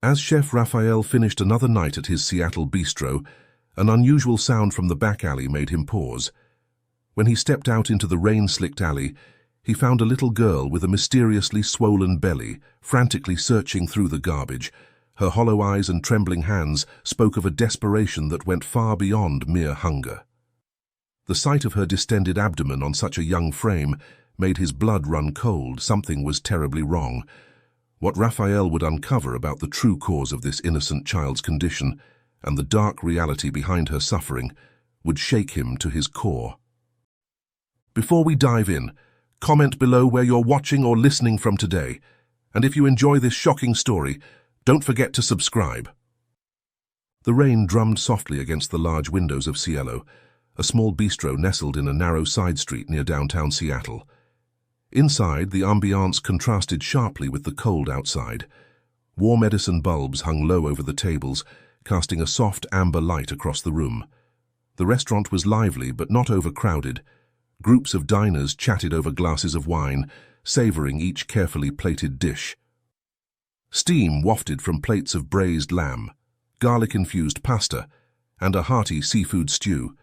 As Chef Raphael finished another night at his Seattle bistro, an unusual sound from the back alley made him pause. When he stepped out into the rain-slicked alley, he found a little girl with a mysteriously swollen belly, frantically searching through the garbage. Her hollow eyes and trembling hands spoke of a desperation that went far beyond mere hunger. The sight of her distended abdomen on such a young frame made his blood run cold. Something was terribly wrong. What Raphael would uncover about the true cause of this innocent child's condition and the dark reality behind her suffering would shake him to his core. Before we dive in, comment below where you're watching or listening from today, and if you enjoy this shocking story, don't forget to subscribe. The rain drummed softly against the large windows of Cielo, a small bistro nestled in a narrow side street near downtown Seattle. Inside, the ambiance contrasted sharply with the cold outside. Warm Edison bulbs hung low over the tables, casting a soft amber light across the room. The restaurant was lively but not overcrowded. Groups of diners chatted over glasses of wine, savoring each carefully plated dish. Steam wafted from plates of braised lamb, garlic-infused pasta, and a hearty seafood stew.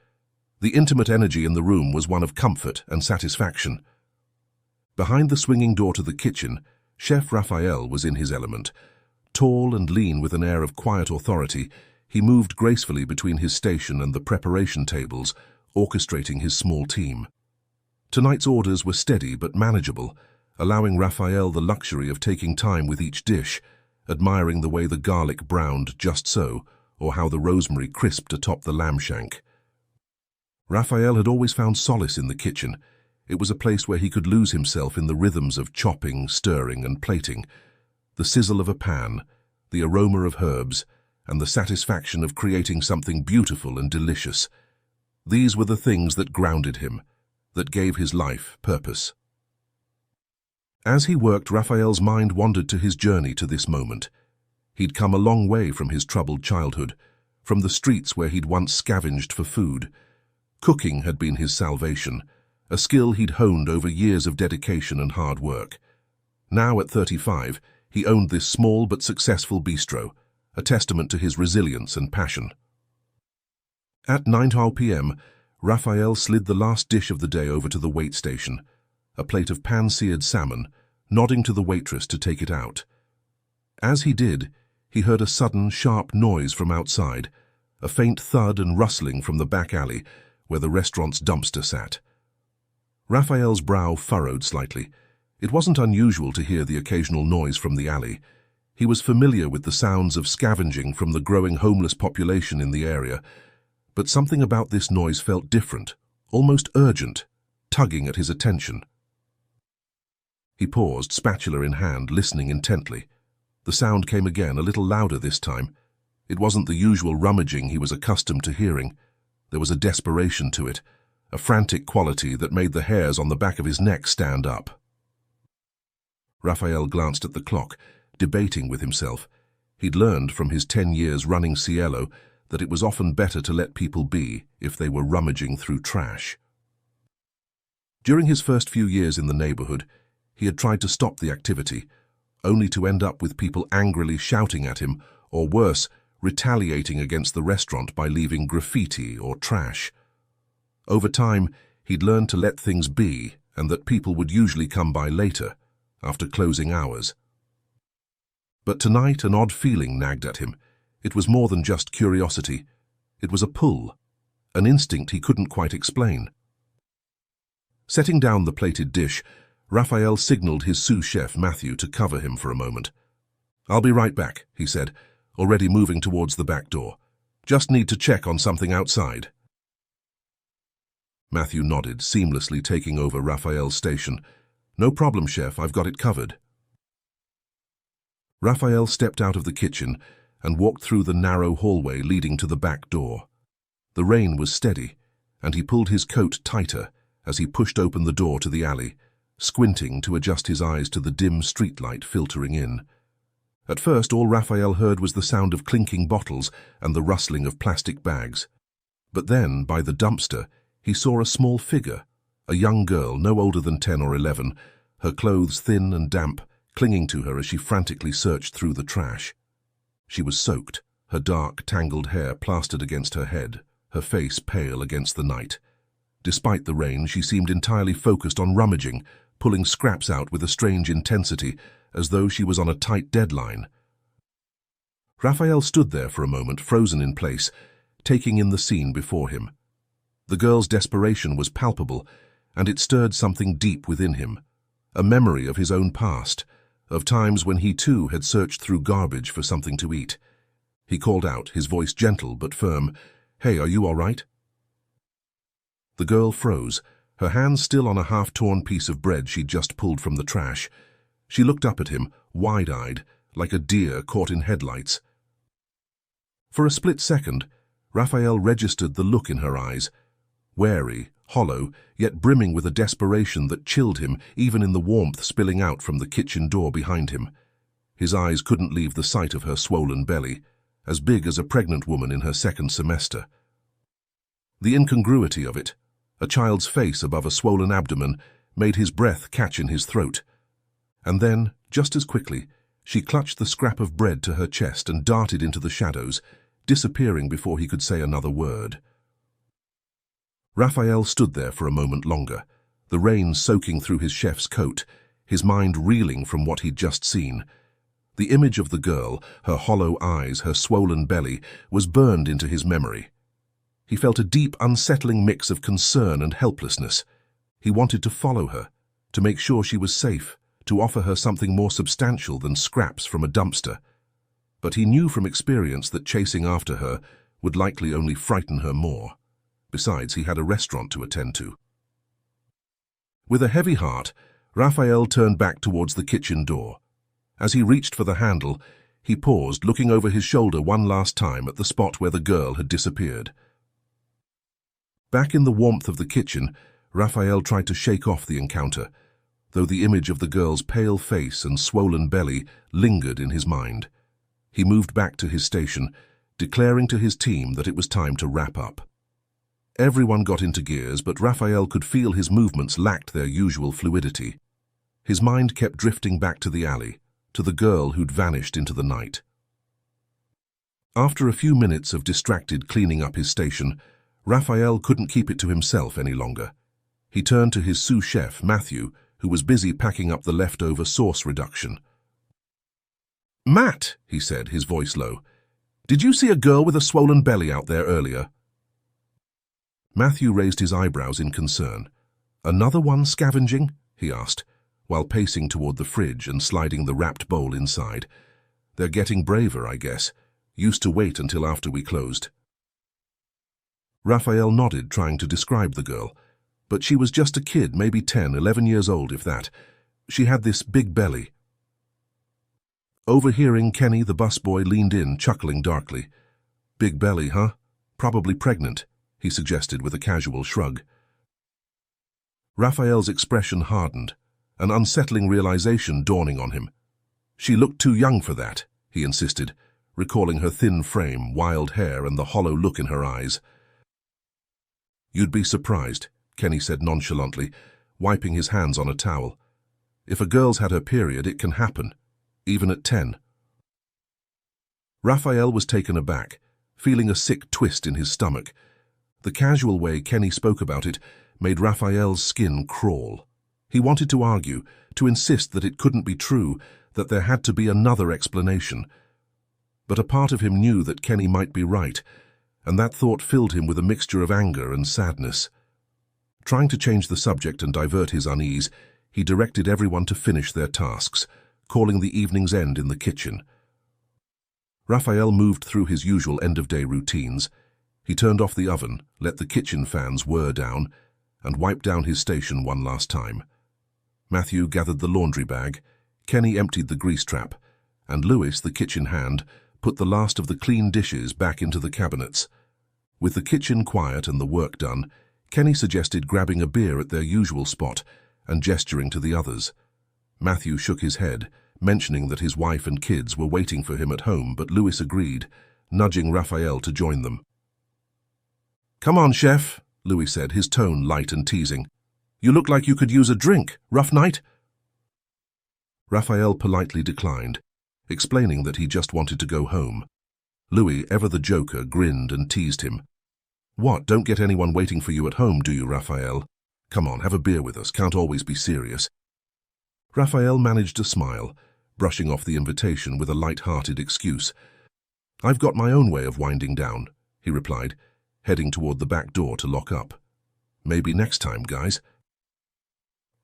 The intimate energy in the room was one of comfort and satisfaction. Behind the swinging door to the kitchen, Chef Raphael was in his element. Tall and lean with an air of quiet authority, he moved gracefully between his station and the preparation tables, orchestrating his small team. Tonight's orders were steady but manageable, allowing Raphael the luxury of taking time with each dish, admiring the way the garlic browned just so, or how the rosemary crisped atop the lamb shank. Raphael had always found solace in the kitchen. It was a place where he could lose himself in the rhythms of chopping, stirring, and plating, the sizzle of a pan, the aroma of herbs, and the satisfaction of creating something beautiful and delicious. These were the things that grounded him, that gave his life purpose. As he worked, Raphael's mind wandered to his journey to this moment. He'd come a long way from his troubled childhood, from the streets where he'd once scavenged for food. Cooking had been his salvation, a skill he'd honed over years of dedication and hard work. Now, at 35, he owned this small but successful bistro, a testament to his resilience and passion. At 9 p.m., Raphael slid the last dish of the day over to the wait station, a plate of pan-seared salmon, nodding to the waitress to take it out. As he did, he heard a sudden, sharp noise from outside, a faint thud and rustling from the back alley where the restaurant's dumpster sat. Raphael's brow furrowed slightly. It wasn't unusual to hear the occasional noise from the alley. He was familiar with the sounds of scavenging from the growing homeless population in the area, but something about this noise felt different, almost urgent, tugging at his attention. He paused, spatula in hand, listening intently. The sound came again, a little louder this time. It wasn't the usual rummaging he was accustomed to hearing. There was a desperation to it, a frantic quality that made the hairs on the back of his neck stand up. Raphael glanced at the clock, debating with himself. He'd learned from his 10 years running Cielo that it was often better to let people be if they were rummaging through trash. During his first few years in the neighborhood, he had tried to stop the activity, only to end up with people angrily shouting at him, or worse, retaliating against the restaurant by leaving graffiti or trash. Over time, he'd learned to let things be, and that people would usually come by later, after closing hours. But tonight an odd feeling nagged at him. It was more than just curiosity. It was a pull, an instinct he couldn't quite explain. Setting down the plated dish, Raphael signaled his sous chef Matthew to cover him for a moment. "I'll be right back," he said, already moving towards the back door. "Just need to check on something outside." Matthew nodded, seamlessly taking over Raphael's station. "No problem, chef, I've got it covered." Raphael stepped out of the kitchen and walked through the narrow hallway leading to the back door. The rain was steady, and he pulled his coat tighter as he pushed open the door to the alley, squinting to adjust his eyes to the dim streetlight filtering in. At first, all Raphael heard was the sound of clinking bottles and the rustling of plastic bags. But then, by the dumpster, he saw a small figure, a young girl no older than 10 or 11, her clothes thin and damp, clinging to her as she frantically searched through the trash. She was soaked, her dark, tangled hair plastered against her head, her face pale against the night. Despite the rain, she seemed entirely focused on rummaging, pulling scraps out with a strange intensity, as though she was on a tight deadline. Raphael stood there for a moment, frozen in place, taking in the scene before him. The girl's desperation was palpable, and it stirred something deep within him, a memory of his own past, of times when he too had searched through garbage for something to eat. He called out, his voice gentle but firm, "Hey, are you all right?" The girl froze, her hands still on a half-torn piece of bread she'd just pulled from the trash. She looked up at him, wide-eyed, like a deer caught in headlights. For a split second, Raphael registered the look in her eyes, wary, hollow, yet brimming with a desperation that chilled him even in the warmth spilling out from the kitchen door behind him. His eyes couldn't leave the sight of her swollen belly, as big as a pregnant woman in her second semester. The incongruity of it, a child's face above a swollen abdomen, made his breath catch in his throat. And then, just as quickly, she clutched the scrap of bread to her chest and darted into the shadows, disappearing before he could say another word. Raphael stood there for a moment longer, the rain soaking through his chef's coat, his mind reeling from what he'd just seen. The image of the girl, her hollow eyes, her swollen belly, was burned into his memory. He felt a deep, unsettling mix of concern and helplessness. He wanted to follow her, to make sure she was safe, to offer her something more substantial than scraps from a dumpster. But he knew from experience that chasing after her would likely only frighten her more. Besides, he had a restaurant to attend to. With a heavy heart, Raphael turned back towards the kitchen door. As he reached for the handle, he paused, looking over his shoulder one last time at the spot where the girl had disappeared. Back in the warmth of the kitchen, Raphael tried to shake off the encounter, though the image of the girl's pale face and swollen belly lingered in his mind. He moved back to his station, declaring to his team that it was time to wrap up. Everyone got into gears, but Raphael could feel his movements lacked their usual fluidity. His mind kept drifting back to the alley, to the girl who'd vanished into the night. After a few minutes of distracted cleaning up his station, Raphael couldn't keep it to himself any longer. He turned to his sous chef, Matthew, who was busy packing up the leftover sauce reduction. "Matt," he said, his voice low, "did you see a girl with a swollen belly out there earlier?" Matthew raised his eyebrows in concern. "Another one scavenging?" he asked, while pacing toward the fridge and sliding the wrapped bowl inside. "They're getting braver, I guess. Used to wait until after we closed." Raphael nodded, trying to describe the girl. But she was just a kid, maybe 10, 11 years old, if that. She had this big belly. Overhearing, Kenny, the busboy, leaned in, chuckling darkly. "Big belly, huh? Probably pregnant," he suggested with a casual shrug. Raphael's expression hardened, an unsettling realization dawning on him. "She looked too young for that," he insisted, recalling her thin frame, wild hair, and the hollow look in her eyes. "You'd be surprised," Kenny said nonchalantly, wiping his hands on a towel. "If a girl's had her period, it can happen, even at 10. Raphael was taken aback, feeling a sick twist in his stomach. The casual way Kenny spoke about it made Raphael's skin crawl. He wanted to argue, to insist that it couldn't be true, that there had to be another explanation. But a part of him knew that Kenny might be right, and that thought filled him with a mixture of anger and sadness. Trying to change the subject and divert his unease, he directed everyone to finish their tasks, calling the evening's end in the kitchen. Raphael moved through his usual end-of-day routines. He turned off the oven, let the kitchen fans whir down, and wiped down his station one last time. Matthew gathered the laundry bag, Kenny emptied the grease trap, and Lewis, the kitchen hand, put the last of the clean dishes back into the cabinets. With the kitchen quiet and the work done, Kenny suggested grabbing a beer at their usual spot and gesturing to the others. Matthew shook his head, mentioning that his wife and kids were waiting for him at home, but Lewis agreed, nudging Raphael to join them. "Come on, chef," Louis said, his tone light and teasing. "You look like you could use a drink. Rough night?" Raphael politely declined, explaining that he just wanted to go home. Louis, ever the joker, grinned and teased him. "What, don't get anyone waiting for you at home, do you, Raphael? Come on, have a beer with us, can't always be serious." Raphael managed a smile, brushing off the invitation with a light-hearted excuse. "I've got my own way of winding down," he replied, heading toward the back door to lock up. "Maybe next time, guys."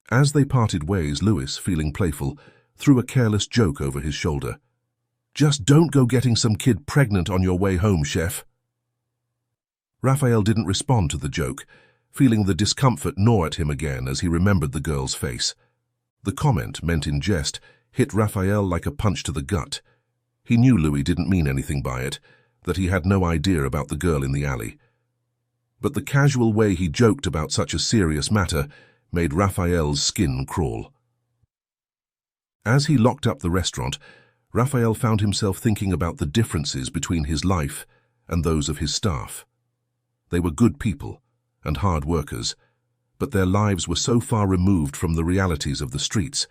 As they parted ways, Louis, feeling playful, threw a careless joke over his shoulder. "Just don't go getting some kid pregnant on your way home, chef." Raphael didn't respond to the joke, feeling the discomfort gnaw at him again as he remembered the girl's face. The comment, meant in jest, hit Raphael like a punch to the gut. He knew Louis didn't mean anything by it, that he had no idea about the girl in the alley. But the casual way he joked about such a serious matter made Raphael's skin crawl. As he locked up the restaurant, Raphael found himself thinking about the differences between his life and those of his staff. They were good people and hard workers, but their lives were so far removed from the realities of the streets.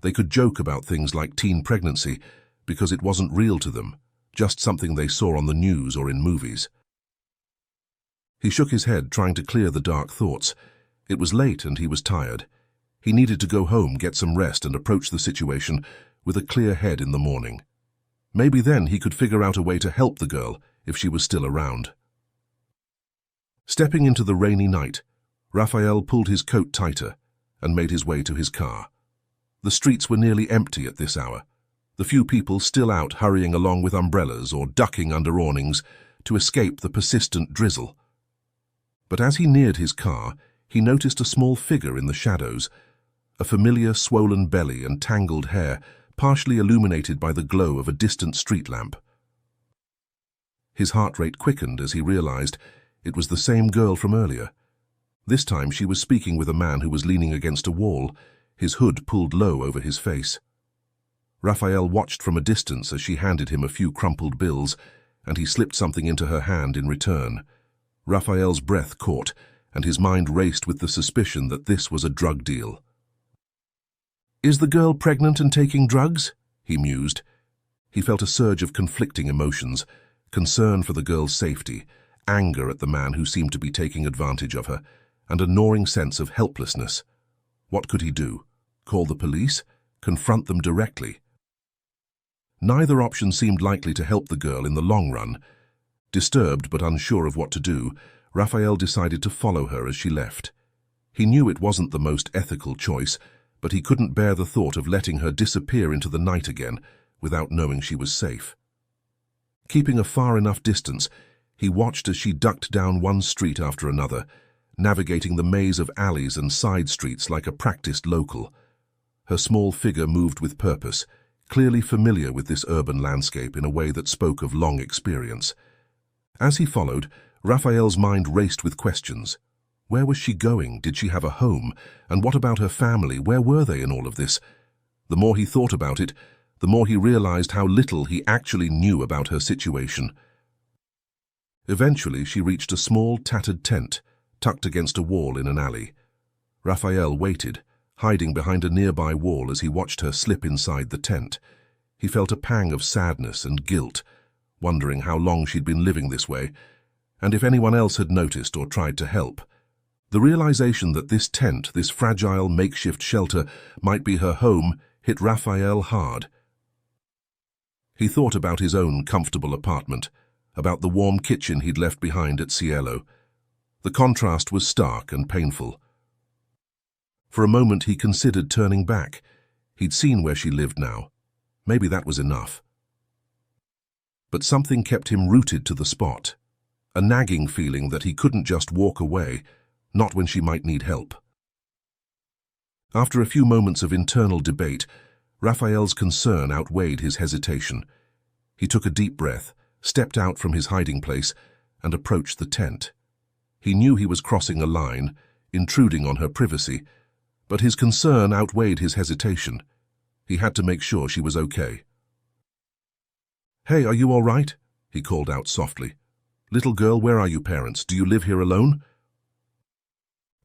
They could joke about things like teen pregnancy because it wasn't real to them, just something they saw on the news or in movies. He shook his head, trying to clear the dark thoughts. It was late and he was tired. He needed to go home, get some rest, and approach the situation with a clear head in the morning. Maybe then he could figure out a way to help the girl if she was still around. Stepping into the rainy night, Raphael pulled his coat tighter and made his way to his car. The streets were nearly empty at this hour, the few people still out hurrying along with umbrellas or ducking under awnings to escape the persistent drizzle. But as he neared his car, he noticed a small figure in the shadows, a familiar swollen belly and tangled hair partially illuminated by the glow of a distant street lamp. His heart rate quickened as he realized it was the same girl from earlier. This time she was speaking with a man who was leaning against a wall, his hood pulled low over his face. Raphael watched from a distance as she handed him a few crumpled bills, and he slipped something into her hand in return. Raphael's breath caught, and his mind raced with the suspicion that this was a drug deal. "Is the girl pregnant and taking drugs?" he mused. He felt a surge of conflicting emotions, concern for the girl's safety, anger at the man who seemed to be taking advantage of her, and a gnawing sense of helplessness. What could he do? Call the police? Confront them directly? Neither option seemed likely to help the girl in the long run. Disturbed but unsure of what to do, Raphael decided to follow her as she left. He knew it wasn't the most ethical choice, but he couldn't bear the thought of letting her disappear into the night again without knowing she was safe. Keeping a far enough distance, he watched as she ducked down one street after another, navigating the maze of alleys and side streets like a practiced local. Her small figure moved with purpose, clearly familiar with this urban landscape in a way that spoke of long experience. As he followed, Raphael's mind raced with questions. Where was she going? Did she have a home? And what about her family? Where were they in all of this? The more he thought about it, the more he realized how little he actually knew about her situation. Eventually, she reached a small, tattered tent, tucked against a wall in an alley. Raphael waited, hiding behind a nearby wall as he watched her slip inside the tent. He felt a pang of sadness and guilt, wondering how long she'd been living this way, and if anyone else had noticed or tried to help. The realization that this tent, this fragile makeshift shelter, might be her home hit Raphael hard. He thought about his own comfortable apartment, about the warm kitchen he'd left behind at Cielo. The contrast was stark and painful. For a moment he considered turning back. He'd seen where she lived now. Maybe that was enough. But something kept him rooted to the spot, a nagging feeling that he couldn't just walk away, not when she might need help. After a few moments of internal debate, Raphael's concern outweighed his hesitation. He took a deep breath, stepped out from his hiding place, and approached the tent. He knew he was crossing a line, intruding on her privacy, but his concern outweighed his hesitation. He had to make sure she was okay. "Hey, are you all right?" he called out softly. "Little girl, where are you parents? Do you live here alone?"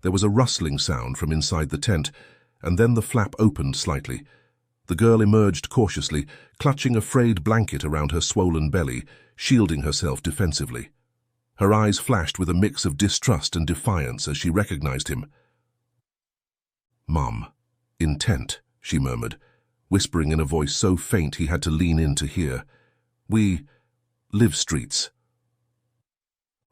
There was a rustling sound from inside the tent, and then the flap opened slightly. The girl emerged cautiously, clutching a frayed blanket around her swollen belly, shielding herself defensively. Her eyes flashed with a mix of distrust and defiance as she recognized him. "Mum. Intent," she murmured, whispering in a voice so faint he had to lean in to hear. "We live streets."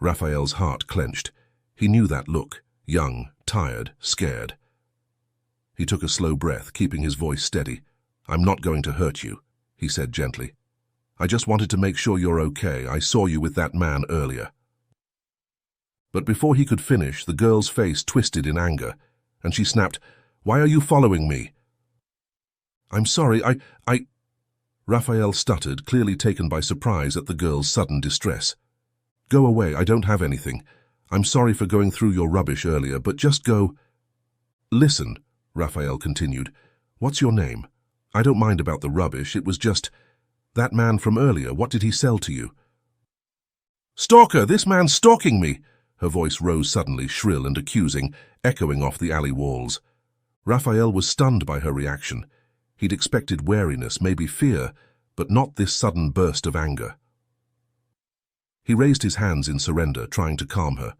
Raphael's heart clenched. He knew that look, young, tired, scared. He took a slow breath, keeping his voice steady. "I'm not going to hurt you," he said gently. "I just wanted to make sure you're okay. I saw you with that man earlier." But before he could finish, the girl's face twisted in anger, and she snapped, "Why are you following me?" "I'm sorry, I... Raphael stuttered, clearly taken by surprise at the girl's sudden distress. "Go away, I don't have anything. I'm sorry for going through your rubbish earlier, but just go..." "Listen," Raphael continued, "what's your name? I don't mind about the rubbish, it was just... That man from earlier, what did he sell to you?" "Stalker! This man's stalking me!" Her voice rose suddenly, shrill and accusing, echoing off the alley walls. Raphael was stunned by her reaction. He'd expected wariness, maybe fear, but not this sudden burst of anger. He raised his hands in surrender, trying to calm her.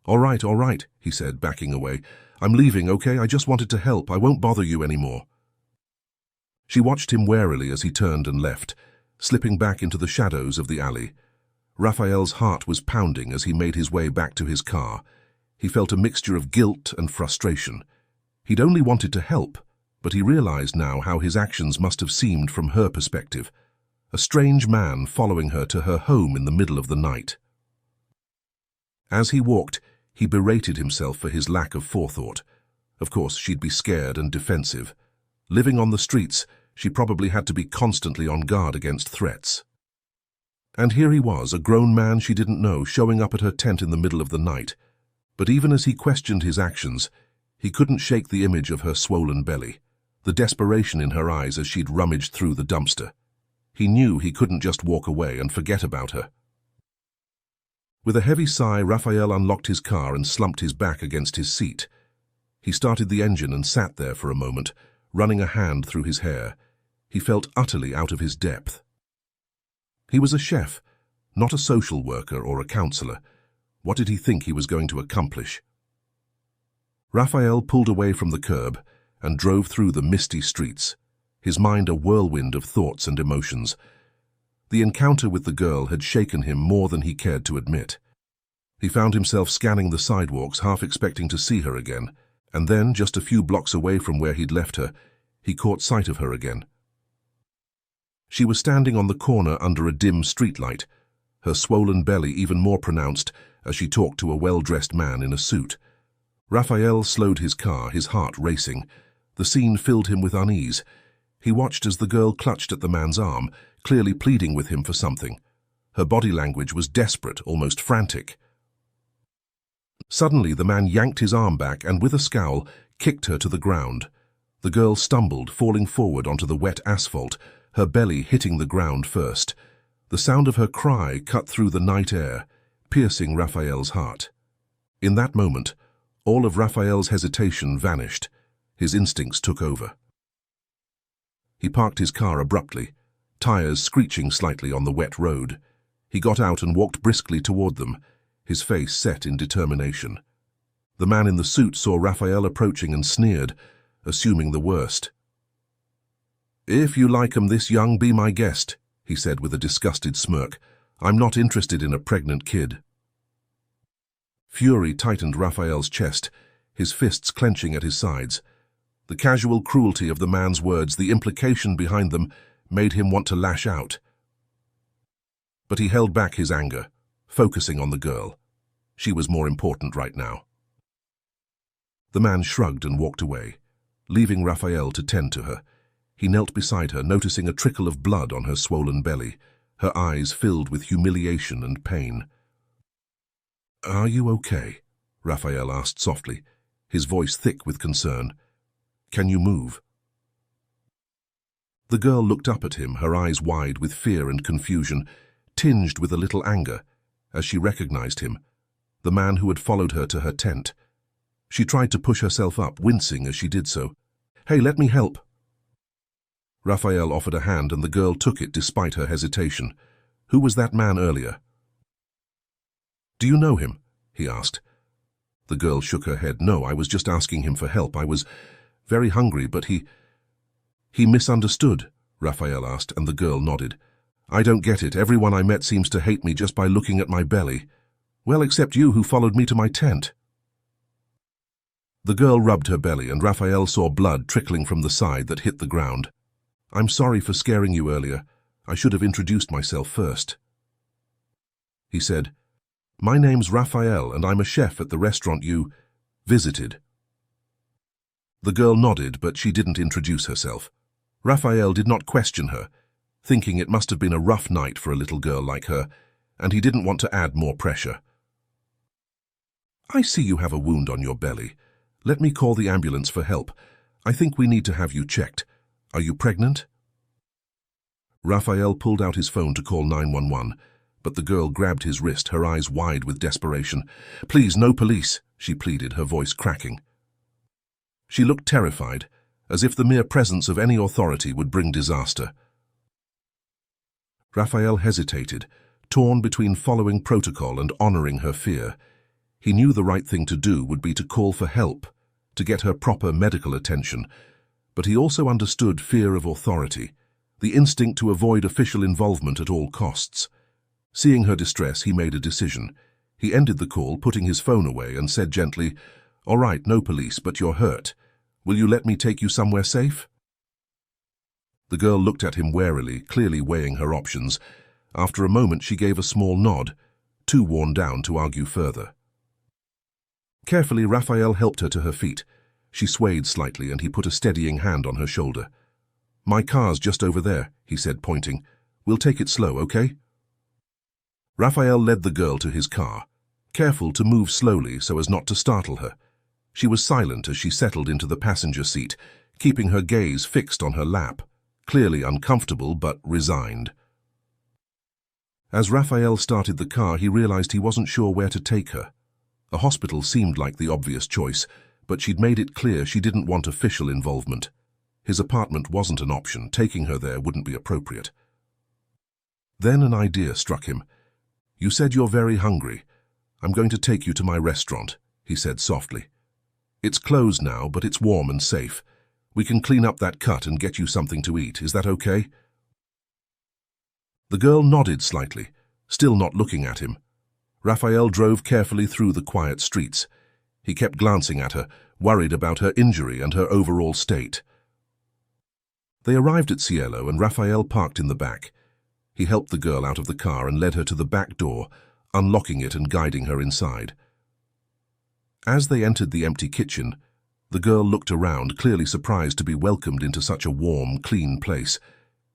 All right, he said, backing away. "I'm leaving, okay? I just wanted to help. I won't bother you anymore." She watched him warily as he turned and left, slipping back into the shadows of the alley. Raphael's heart was pounding as he made his way back to his car. He felt a mixture of guilt and frustration. He'd only wanted to help, but he realized now how his actions must have seemed from her perspective. A strange man following her to her home in the middle of the night. As he walked, he berated himself for his lack of forethought. Of course, she'd be scared and defensive. Living on the streets, she probably had to be constantly on guard against threats. And here he was, a grown man she didn't know, showing up at her tent in the middle of the night. But even as he questioned his actions, he couldn't shake the image of her swollen belly, the desperation in her eyes as she'd rummaged through the dumpster. He knew he couldn't just walk away and forget about her. With a heavy sigh, Raphael unlocked his car and slumped his back against his seat. He started the engine and sat there for a moment, running a hand through his hair. He felt utterly out of his depth. He was a chef, not a social worker or a counselor. What did he think he was going to accomplish? Raphael pulled away from the curb and drove through the misty streets, his mind a whirlwind of thoughts and emotions. The encounter with the girl had shaken him more than he cared to admit. He found himself scanning the sidewalks, half expecting to see her again, and then, just a few blocks away from where he'd left her, he caught sight of her again. She was standing on the corner under a dim streetlight, her swollen belly even more pronounced as she talked to a well-dressed man in a suit. Raphael slowed his car, his heart racing. The scene filled him with unease. He watched as the girl clutched at the man's arm, clearly pleading with him for something. Her body language was desperate, almost frantic. Suddenly, the man yanked his arm back and, with a scowl, kicked her to the ground. The girl stumbled, falling forward onto the wet asphalt, her belly hitting the ground first. The sound of her cry cut through the night air, piercing Raphael's heart. In that moment, all of Raphael's hesitation vanished. His instincts took over. He parked his car abruptly, tires screeching slightly on the wet road. He got out and walked briskly toward them, his face set in determination. The man in the suit saw Raphael approaching and sneered, assuming the worst. "If you like 'em this young, be my guest," he said with a disgusted smirk. "I'm not interested in a pregnant kid." Fury tightened Raphael's chest, his fists clenching at his sides. The casual cruelty of the man's words, the implication behind them, made him want to lash out. But he held back his anger, focusing on the girl. She was more important right now. The man shrugged and walked away, leaving Raphael to tend to her. He knelt beside her, noticing a trickle of blood on her swollen belly, her eyes filled with humiliation and pain. "Are you okay?" Raphael asked softly, his voice thick with concern. "Can you move?" The girl looked up at him, her eyes wide with fear and confusion, tinged with a little anger, as she recognized him, the man who had followed her to her tent. She tried to push herself up, wincing as she did so. "Hey, let me help." Raphael offered a hand and the girl took it despite her hesitation. Who was that man earlier? Do you know him? He asked. The girl shook her head. No, I was just asking him for help. I was very hungry, but he misunderstood, Raphael asked, and the girl nodded. I don't get it. Everyone I met seems to hate me just by looking at my belly. Well, except you who followed me to my tent. The girl rubbed her belly and Raphael saw blood trickling from the side that hit the ground. I'm sorry for scaring you earlier. I should have introduced myself first. He said, My name's Raphael and I'm a chef at the restaurant you visited. The girl nodded, but she didn't introduce herself. Raphael did not question her, thinking it must have been a rough night for a little girl like her, and he didn't want to add more pressure. I see you have a wound on your belly. Let me call the ambulance for help. I think we need to have you checked. Are you pregnant? Raphael pulled out his phone to call 911, but the girl grabbed his wrist, her eyes wide with desperation. Please, no police, she pleaded, her voice cracking. She looked terrified, as if the mere presence of any authority would bring disaster. Raphael hesitated, torn between following protocol and honoring her fear. He knew the right thing to do would be to call for help, to get her proper medical attention, but he also understood fear of authority, the instinct to avoid official involvement at all costs. Seeing her distress, he made a decision. He ended the call, putting his phone away, and said gently, All right, no police, but you're hurt. Will you let me take you somewhere safe? The girl looked at him warily, clearly weighing her options. After a moment, she gave a small nod, too worn down to argue further. Carefully, Raphael helped her to her feet. She swayed slightly, and he put a steadying hand on her shoulder. My car's just over there, he said, pointing. We'll take it slow, okay? Raphael led the girl to his car, careful to move slowly so as not to startle her. She was silent as she settled into the passenger seat, keeping her gaze fixed on her lap, clearly uncomfortable but resigned. As Raphael started the car, he realized he wasn't sure where to take her. A hospital seemed like the obvious choice, but she'd made it clear she didn't want official involvement. His apartment wasn't an option. Taking her there wouldn't be appropriate. Then an idea struck him. You said you're very hungry. I'm going to take you to my restaurant, he said softly. It's closed now, but it's warm and safe. We can clean up that cut and get you something to eat. Is that okay? The girl nodded slightly, still not looking at him. Raphael drove carefully through the quiet streets. He kept glancing at her, worried about her injury and her overall state. They arrived at Cielo and Raphael parked in the back. He helped the girl out of the car and led her to the back door, unlocking it and guiding her inside. As they entered the empty kitchen, the girl looked around, clearly surprised to be welcomed into such a warm, clean place.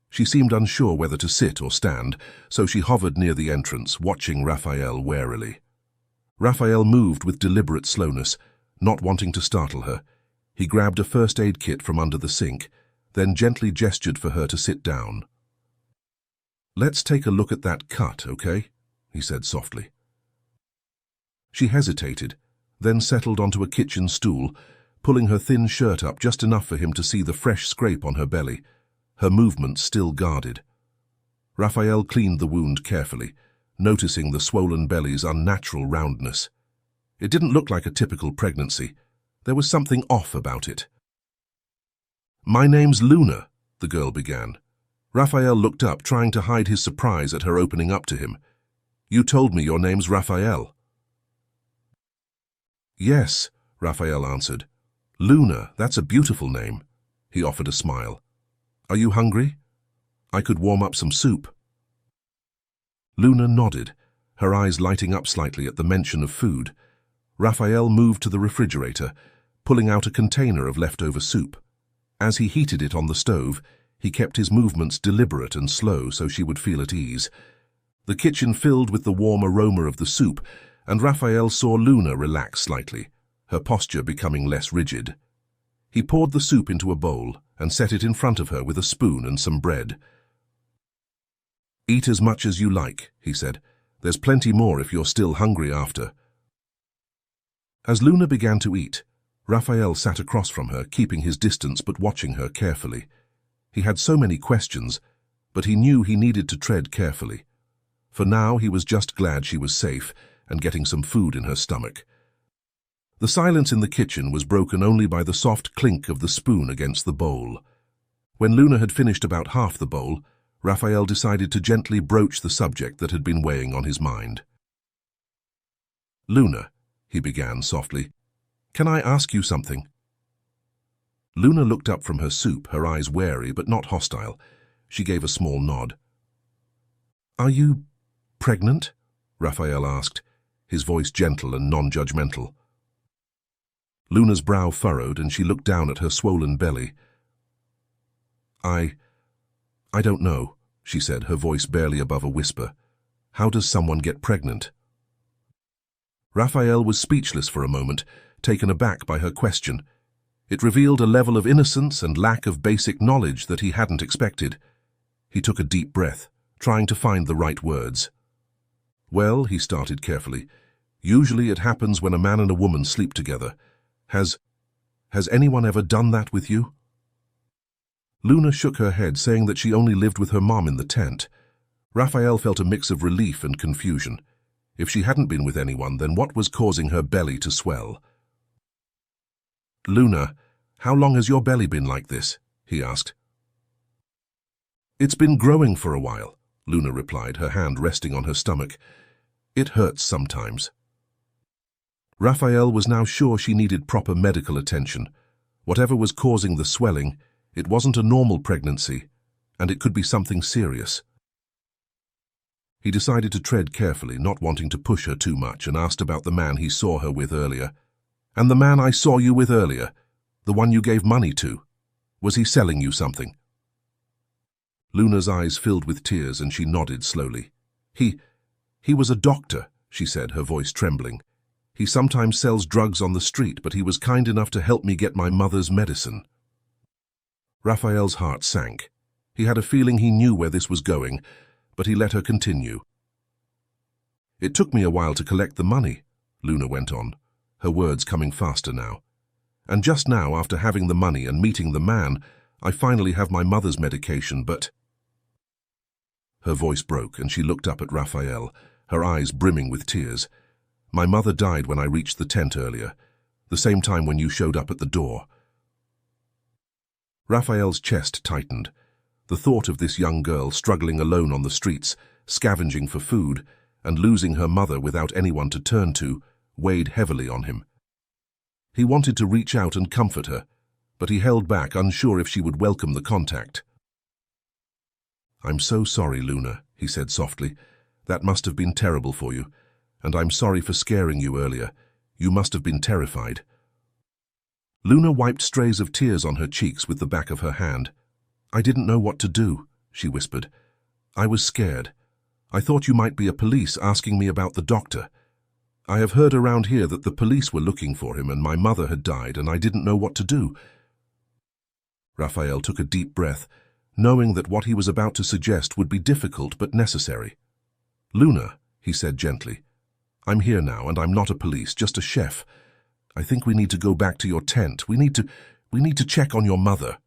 She seemed unsure whether to sit or stand, so she hovered near the entrance, watching Raphael warily. Raphael moved with deliberate slowness, not wanting to startle her. He grabbed a first aid kit from under the sink, then gently gestured for her to sit down. Let's take a look at that cut, okay? He said softly. She hesitated, then settled onto a kitchen stool, pulling her thin shirt up just enough for him to see the fresh scrape on her belly, her movements still guarded. Raphael cleaned the wound carefully, noticing the swollen belly's unnatural roundness. It didn't look like a typical pregnancy. There was something off about it. My name's Luna, the girl began. Raphael looked up, trying to hide his surprise at her opening up to him. You told me your name's Raphael. Yes, Raphael answered. Luna, that's a beautiful name. He offered a smile. Are you hungry? I could warm up some soup. Luna nodded, her eyes lighting up slightly at the mention of food. Raphael moved to the refrigerator, pulling out a container of leftover soup. As he heated it on the stove, he kept his movements deliberate and slow so she would feel at ease. The kitchen filled with the warm aroma of the soup, and Raphael saw Luna relax slightly, her posture becoming less rigid. He poured the soup into a bowl and set it in front of her with a spoon and some bread. Eat as much as you like, he said. There's plenty more if you're still hungry after. As Luna began to eat, Raphael sat across from her, keeping his distance but watching her carefully. He had so many questions, but he knew he needed to tread carefully. For now, he was just glad she was safe and getting some food in her stomach. The silence in the kitchen was broken only by the soft clink of the spoon against the bowl. When Luna had finished about half the bowl, Raphael decided to gently broach the subject that had been weighing on his mind. "Luna," he began softly, "can I ask you something?" Luna looked up from her soup, her eyes wary but not hostile. She gave a small nod. "Are you pregnant?" Raphael asked, his voice gentle and non-judgmental. Luna's brow furrowed and she looked down at her swollen belly. I don't know," she said, her voice barely above a whisper. "How does someone get pregnant?" Raphael was speechless for a moment, taken aback by her question. It revealed a level of innocence and lack of basic knowledge that he hadn't expected. He took a deep breath, trying to find the right words. "Well," he started carefully, "usually it happens when a man and a woman sleep together. Has anyone ever done that with you?" Luna shook her head, saying that she only lived with her mom in the tent. Raphael felt a mix of relief and confusion. If she hadn't been with anyone, then what was causing her belly to swell? "Luna, how long has your belly been like this?" he asked. "It's been growing for a while," Luna replied, her hand resting on her stomach. "It hurts sometimes." Raphael was now sure she needed proper medical attention. Whatever was causing the swelling, it wasn't a normal pregnancy, and it could be something serious. He decided to tread carefully, not wanting to push her too much, and asked about the man he saw her with earlier. "And the man I saw you with earlier, the one you gave money to, was he selling you something?" Luna's eyes filled with tears and she nodded slowly. He was a doctor," she said, her voice trembling. "He sometimes sells drugs on the street, but he was kind enough to help me get my mother's medicine." Raphael's heart sank. He had a feeling he knew where this was going, but he let her continue. "It took me a while to collect the money," Luna went on, her words coming faster now. "And just now, after having the money and meeting the man, I finally have my mother's medication, but—" Her voice broke and she looked up at Raphael, her eyes brimming with tears. "My mother died when I reached the tent earlier, the same time when you showed up at the door." Raphael's chest tightened. The thought of this young girl struggling alone on the streets, scavenging for food, and losing her mother without anyone to turn to, weighed heavily on him. He wanted to reach out and comfort her, but he held back, unsure if she would welcome the contact. "I'm so sorry, Luna," he said softly. "That must have been terrible for you, and I'm sorry for scaring you earlier. You must have been terrified." Luna wiped strays of tears on her cheeks with the back of her hand. "I didn't know what to do," she whispered. "I was scared. I thought you might be a police asking me about the doctor. I have heard around here that the police were looking for him and my mother had died and I didn't know what to do." Raphael took a deep breath, knowing that what he was about to suggest would be difficult but necessary. "Luna," he said gently, "I'm here now and I'm not a police, just a chef. I think we need to go back to your tent. We need to check on your mother."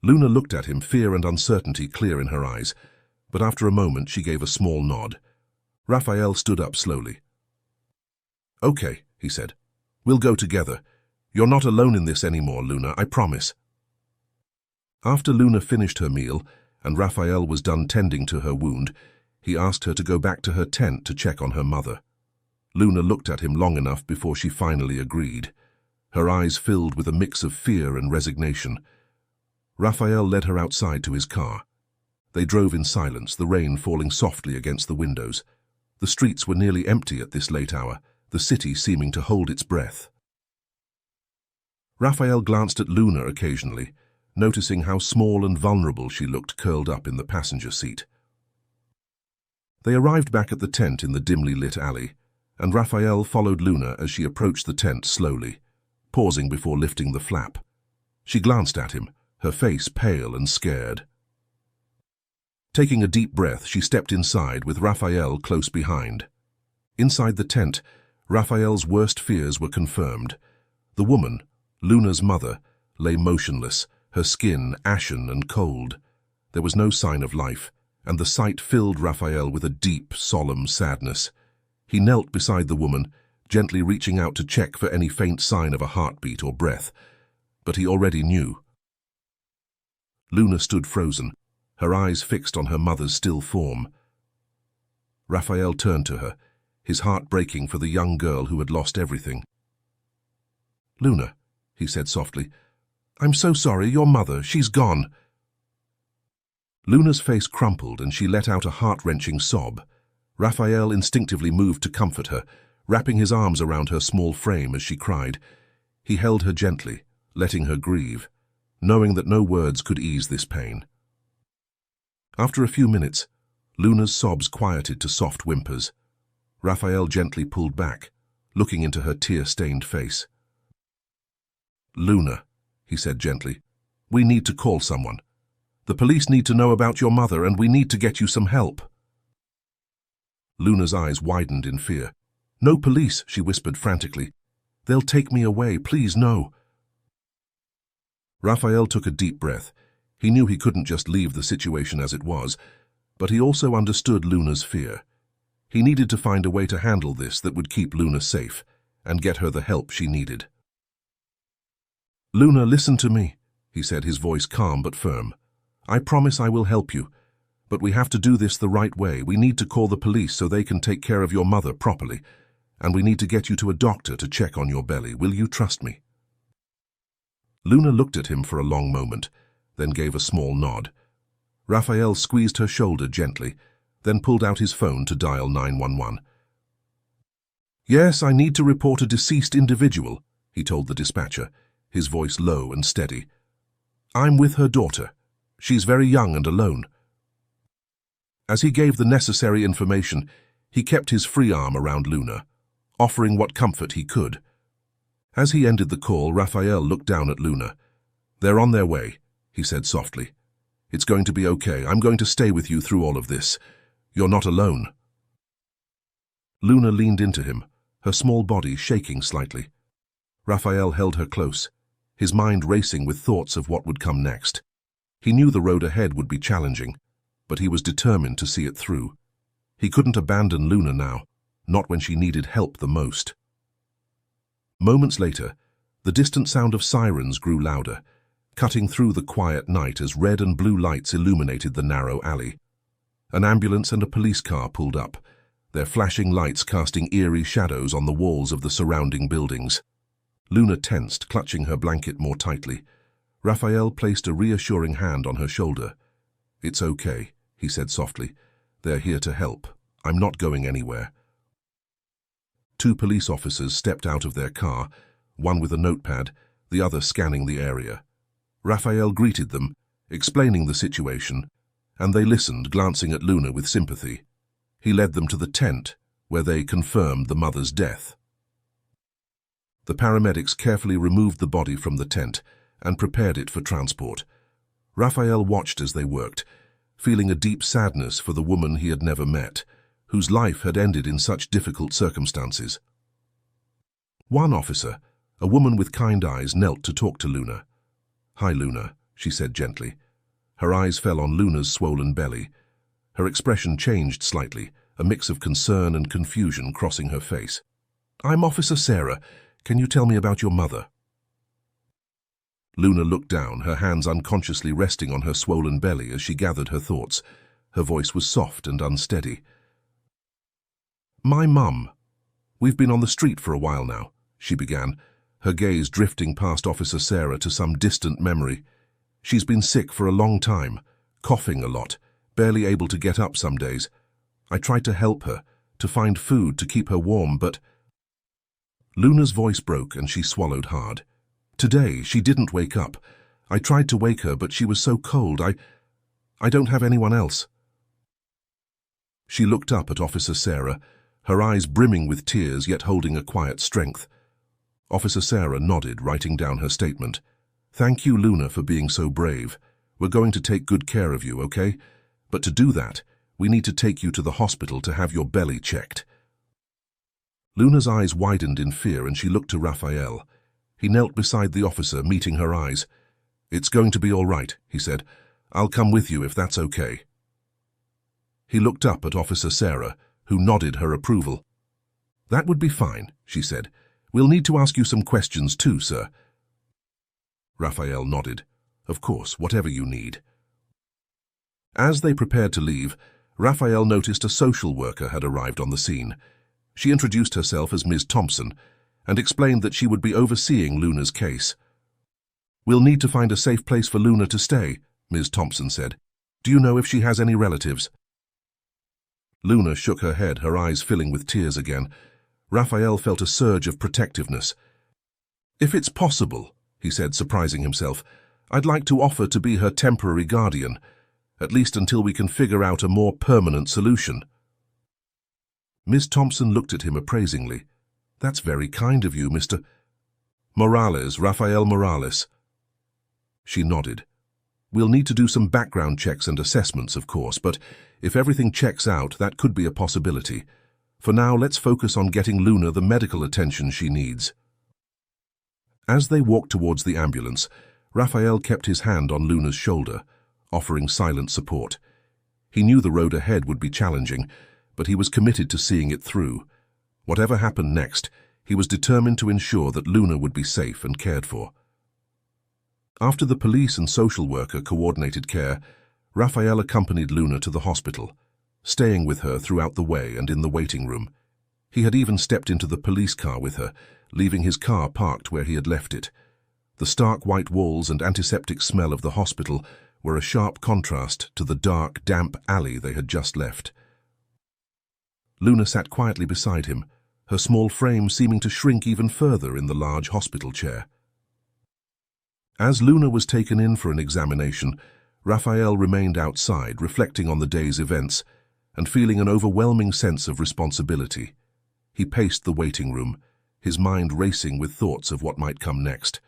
Luna looked at him, fear and uncertainty clear in her eyes, but after a moment she gave a small nod. Raphael stood up slowly. "Okay," he said. "We'll go together. You're not alone in this anymore, Luna, I promise." After Luna finished her meal and Raphael was done tending to her wound, he asked her to go back to her tent to check on her mother. Luna looked at him long enough before she finally agreed. Her eyes filled with a mix of fear and resignation. Raphael led her outside to his car. They drove in silence, the rain falling softly against the windows. The streets were nearly empty at this late hour, the city seeming to hold its breath. Raphael glanced at Luna occasionally, noticing how small and vulnerable she looked curled up in the passenger seat. They arrived back at the tent in the dimly lit alley, and Raphael followed Luna as she approached the tent slowly, pausing before lifting the flap. She glanced at him, her face pale and scared. Taking a deep breath, she stepped inside with Raphael close behind. Inside the tent, Raphael's worst fears were confirmed. The woman, Luna's mother, lay motionless, her skin ashen and cold. There was no sign of life, and the sight filled Raphael with a deep, solemn sadness. He knelt beside the woman, gently reaching out to check for any faint sign of a heartbeat or breath. But he already knew. Luna stood frozen, her eyes fixed on her mother's still form. Raphael turned to her, his heart breaking for the young girl who had lost everything. "Luna," he said softly, "I'm so sorry, your mother, she's gone." Luna's face crumpled and she let out a heart-wrenching sob. Raphael instinctively moved to comfort her, wrapping his arms around her small frame as she cried. He held her gently, letting her grieve, knowing that no words could ease this pain. After a few minutes, Luna's sobs quieted to soft whimpers. Raphael gently pulled back, looking into her tear-stained face. "Luna," he said gently, "we need to call someone. The police need to know about your mother, and we need to get you some help." Luna's eyes widened in fear. "No police," she whispered frantically. "They'll take me away, please, no." Raphael took a deep breath. He knew he couldn't just leave the situation as it was, but he also understood Luna's fear. He needed to find a way to handle this that would keep Luna safe and get her the help she needed. "Luna, listen to me," he said, his voice calm but firm. "I promise I will help you, but we have to do this the right way. We need to call the police so they can take care of your mother properly, and we need to get you to a doctor to check on your belly. Will you trust me?" Luna looked at him for a long moment, then gave a small nod. Raphael squeezed her shoulder gently, then pulled out his phone to dial 911. "Yes, I need to report a deceased individual," he told the dispatcher, his voice low and steady. "I'm with her daughter. She's very young and alone." As he gave the necessary information, he kept his free arm around Luna, offering what comfort he could. As he ended the call, Raphael looked down at Luna. "They're on their way," he said softly. "It's going to be okay. I'm going to stay with you through all of this. You're not alone." Luna leaned into him, her small body shaking slightly. Raphael held her close, his mind racing with thoughts of what would come next. He knew the road ahead would be challenging, but he was determined to see it through. He couldn't abandon Luna now, not when she needed help the most. Moments later, the distant sound of sirens grew louder, cutting through the quiet night as red and blue lights illuminated the narrow alley. An ambulance and a police car pulled up, their flashing lights casting eerie shadows on the walls of the surrounding buildings. Luna tensed, clutching her blanket more tightly. Raphael placed a reassuring hand on her shoulder. "It's okay," he said softly. "They're here to help. I'm not going anywhere." Two police officers stepped out of their car, one with a notepad, the other scanning the area. Raphael greeted them, explaining the situation, and they listened, glancing at Luna with sympathy. He led them to the tent, where they confirmed the mother's death. The paramedics carefully removed the body from the tent and prepared it for transport. Raphael watched as they worked, feeling a deep sadness for the woman he had never met, whose life had ended in such difficult circumstances. One officer, a woman with kind eyes, knelt to talk to Luna. "Hi, Luna," she said gently. Her eyes fell on Luna's swollen belly. Her expression changed slightly, a mix of concern and confusion crossing her face. "I'm Officer Sarah. Can you tell me about your mother?" Luna looked down, her hands unconsciously resting on her swollen belly as she gathered her thoughts. Her voice was soft and unsteady. "My mum. We've been on the street for a while now," she began, her gaze drifting past Officer Sarah to some distant memory. "She's been sick for a long time, coughing a lot, barely able to get up some days. I tried to help her, to find food to keep her warm, but—" Luna's voice broke and she swallowed hard. "Today, she didn't wake up. I tried to wake her, but she was so cold. I don't have anyone else." She looked up at Officer Sarah, her eyes brimming with tears yet holding a quiet strength. Officer Sarah nodded, writing down her statement. "Thank you, Luna, for being so brave. We're going to take good care of you, okay? But to do that, we need to take you to the hospital to have your belly checked." Luna's eyes widened in fear and she looked to Raphael. He knelt beside the officer, meeting her eyes. "It's going to be all right," he said. "I'll come with you if that's okay." He looked up at Officer Sarah, who nodded her approval. "That would be fine," she said. "We'll need to ask you some questions too, sir." Raphael nodded. "Of course, whatever you need." As they prepared to leave, Raphael noticed a social worker had arrived on the scene. She introduced herself as Ms. Thompson and explained that she would be overseeing Luna's case. "We'll need to find a safe place for Luna to stay," Ms. Thompson said. "Do you know if she has any relatives?" Luna shook her head, her eyes filling with tears again. Raphael felt a surge of protectiveness. "If it's possible," he said, surprising himself, "I'd like to offer to be her temporary guardian, at least until we can figure out a more permanent solution." Ms. Thompson looked at him appraisingly. "That's very kind of you, Mr. Morales, Raphael Morales." She nodded. "We'll need to do some background checks and assessments, of course, but if everything checks out, that could be a possibility. For now, let's focus on getting Luna the medical attention she needs." As they walked towards the ambulance, Raphael kept his hand on Luna's shoulder, offering silent support. He knew the road ahead would be challenging, but he was committed to seeing it through. Whatever happened next, he was determined to ensure that Luna would be safe and cared for. After the police and social worker coordinated care, Raphael accompanied Luna to the hospital, staying with her throughout the way and in the waiting room. He had even stepped into the police car with her, leaving his car parked where he had left it. The stark white walls and antiseptic smell of the hospital were a sharp contrast to the dark, damp alley they had just left. Luna sat quietly beside him, her small frame seeming to shrink even further in the large hospital chair. As Luna was taken in for an examination, Raphael remained outside, reflecting on the day's events and feeling an overwhelming sense of responsibility. He paced the waiting room, his mind racing with thoughts of what might come next.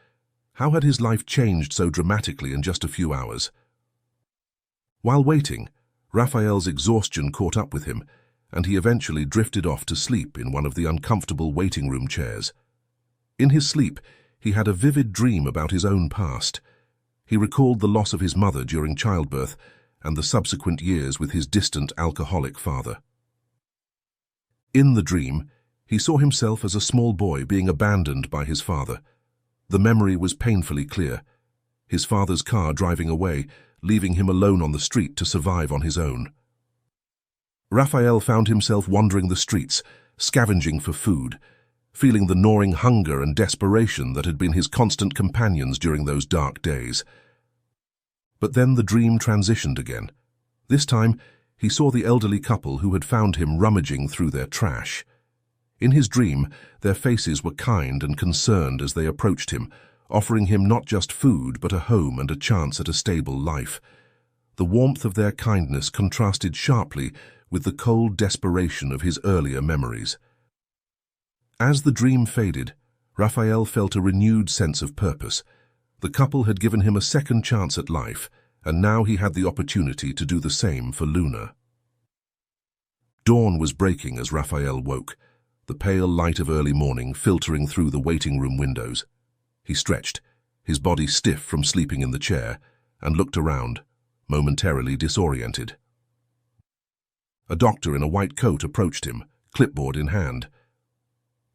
How had his life changed so dramatically in just a few hours? While waiting, Raphael's exhaustion caught up with him, and he eventually drifted off to sleep in one of the uncomfortable waiting room chairs. In his sleep, he had a vivid dream about his own past. He recalled the loss of his mother during childbirth and the subsequent years with his distant alcoholic father. In the dream, he saw himself as a small boy being abandoned by his father. The memory was painfully clear. His father's car driving away, leaving him alone on the street to survive on his own. Raphael found himself wandering the streets, scavenging for food, feeling the gnawing hunger and desperation that had been his constant companions during those dark days. But then the dream transitioned again. This time, he saw the elderly couple who had found him rummaging through their trash. In his dream, their faces were kind and concerned as they approached him, offering him not just food but a home and a chance at a stable life. The warmth of their kindness contrasted sharply with the cold desperation of his earlier memories. As the dream faded, Raphael felt a renewed sense of purpose. The couple had given him a second chance at life, and now he had the opportunity to do the same for Luna. Dawn was breaking as Raphael woke, the pale light of early morning filtering through the waiting room windows. He stretched, his body stiff from sleeping in the chair, and looked around, momentarily disoriented. A doctor in a white coat approached him, clipboard in hand.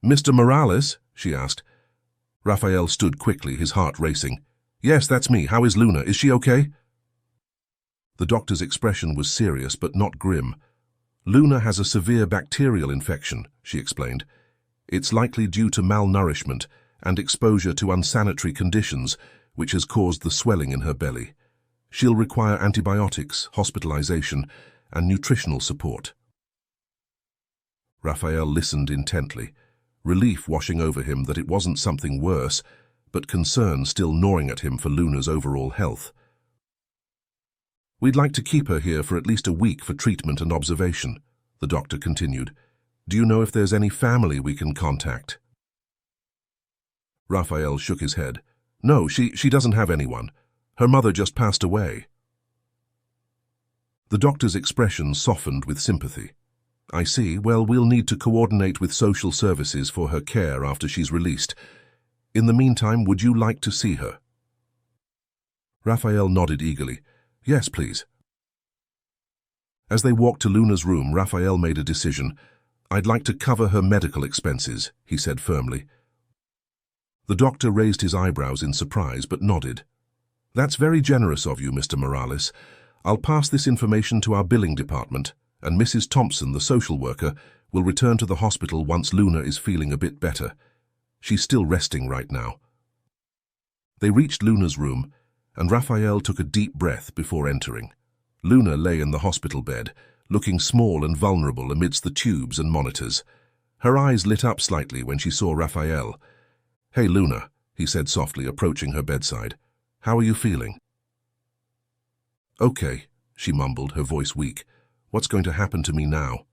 "Mr. Morales?" she asked. Raphael stood quickly, his heart racing. "Yes, that's me. How is Luna? Is she okay?" The doctor's expression was serious but not grim. "Luna has a severe bacterial infection," she explained. "It's likely due to malnourishment and exposure to unsanitary conditions, which has caused the swelling in her belly. She'll require antibiotics, hospitalization, and nutritional support." Raphael listened intently, relief washing over him that it wasn't something worse, but concern still gnawing at him for Luna's overall health. "We'd like to keep her here for at least a week for treatment and observation," the doctor continued. "Do you know if there's any family we can contact?" Raphael shook his head. "No, she doesn't have anyone. Her mother just passed away." The doctor's expression softened with sympathy. "I see. Well, we'll need to coordinate with social services for her care after she's released. In the meantime, would you like to see her?" Raphael nodded eagerly. Yes, please. As they walked to Luna's room, Raphael made a decision. I'd like to cover her medical expenses, he said firmly. The doctor raised his eyebrows in surprise but nodded. That's very generous of you, Mr. Morales. I'll pass this information to our billing department, and Mrs. Thompson, the social worker, will return to the hospital once Luna is feeling a bit better. She's still resting right now. They reached Luna's room, and Raphael took a deep breath before entering. Luna lay in the hospital bed, looking small and vulnerable amidst the tubes and monitors. Her eyes lit up slightly when she saw Raphael. Hey, Luna, he said softly, approaching her bedside. How are you feeling? Okay, she mumbled, her voice weak. What's going to happen to me now?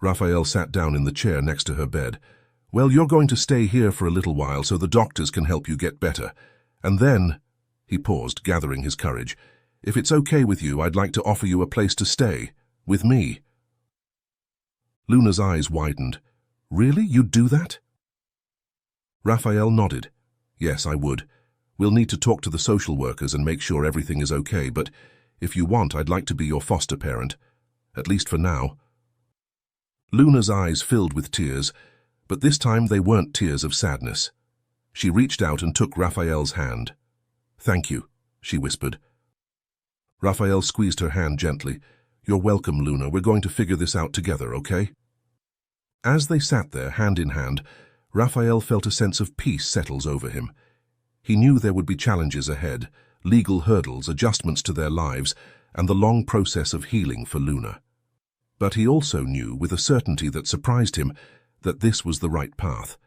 Raphael sat down in the chair next to her bed. Well, you're going to stay here for a little while so the doctors can help you get better. And then, he paused, gathering his courage, if it's okay with you, I'd like to offer you a place to stay, with me. Luna's eyes widened. Really? You'd do that? Raphael nodded. Yes, I would. We'll need to talk to the social workers and make sure everything is okay, but if you want, I'd like to be your foster parent, at least for now. Luna's eyes filled with tears, but this time they weren't tears of sadness. She reached out and took Raphael's hand. Thank you, she whispered. Raphael squeezed her hand gently. You're welcome, Luna. We're going to figure this out together, okay? As they sat there, hand in hand, Raphael felt a sense of peace settles over him. He knew there would be challenges ahead, legal hurdles, adjustments to their lives, and the long process of healing for Luna. But he also knew, with a certainty that surprised him, that this was the right path.